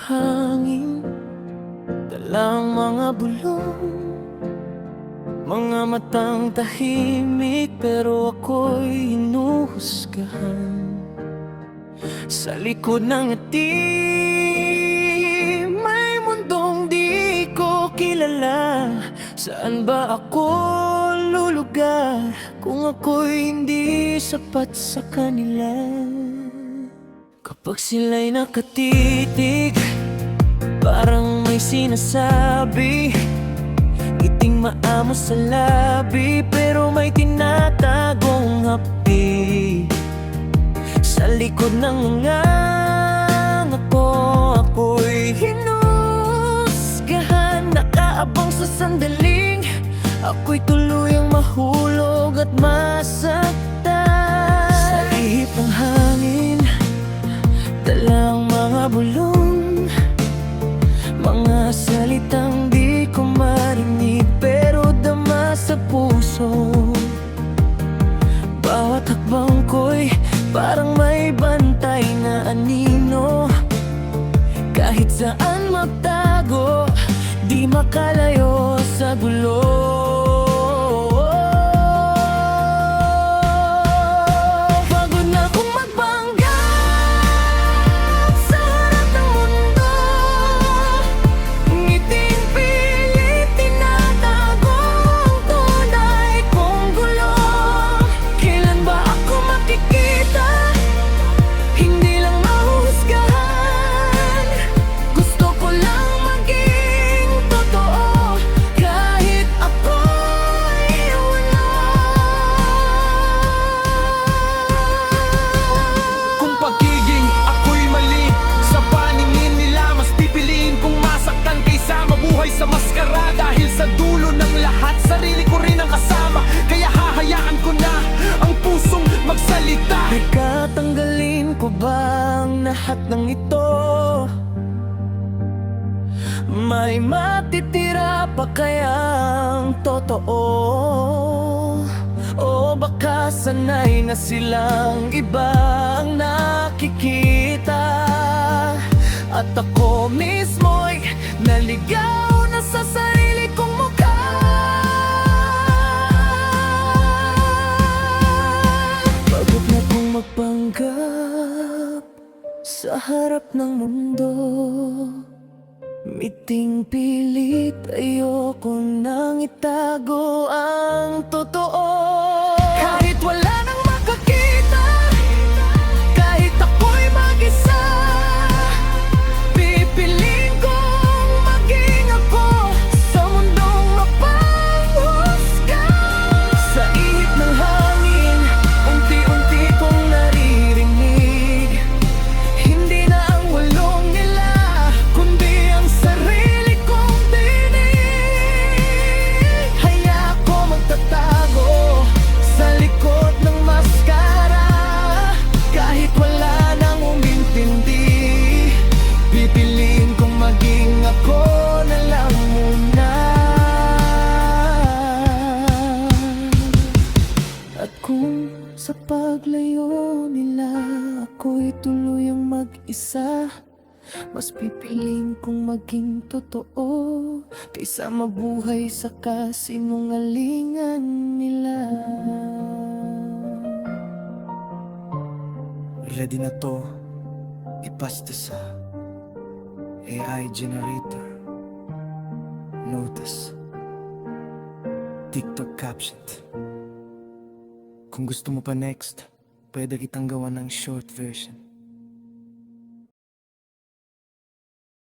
hangin, dalang mga bulong, mga matang tahimik, pero ako'y hinuhusgahan. Sa likod ng ngiti, may mundong di ko kilala. Saan ba ako lulugar kung ako'y hindi sapat sa kanila? Kapag sila'y nakatitig, parang may sinasabi, ngiting maamo sa labi, pero may tinatagong hapi. Sa likod ng mga ngako, ako'y hinusgahan. Nakaabang sa sandaling ako'y tuluyang mahulog at masaktan. Sa ihip ng hangin, dalang mga bulong, mga salitang di ko marinig, pero dama sa puso. Bawat hakbang ko'y parang may bantay na anino. Kahit saan magtago, di makalayo sa gulo. Sa maskara, dahil sa dulo ng lahat, sarili ko rin ang kasama. Kaya hahayaan ko na ang pusong magsalita. Tanggalin ko ba ang lahat ng ito? May matitira pa kayang totoo? O baka sanay na silang iba ang nakikita, at ako mismo'y naligaw sa sarili kong mukha. Pagod na kong magpanggap sa harap ng mundo, miting pilit, ayoko nang itago ang totoo. Kahit wala nang makakita, kahit ako'y mag-isa, pipiliin ko sa paglayo nila, ako'y tuluyang mag-isa. Mas pipiliin kong maging totoo kaysa mabuhay sa kasinungalingan nila. Ready na to, ipasta sa AI generator, notice, TikTok captioned. Kung gusto mo pa next, pwede kitang gawa ng short version.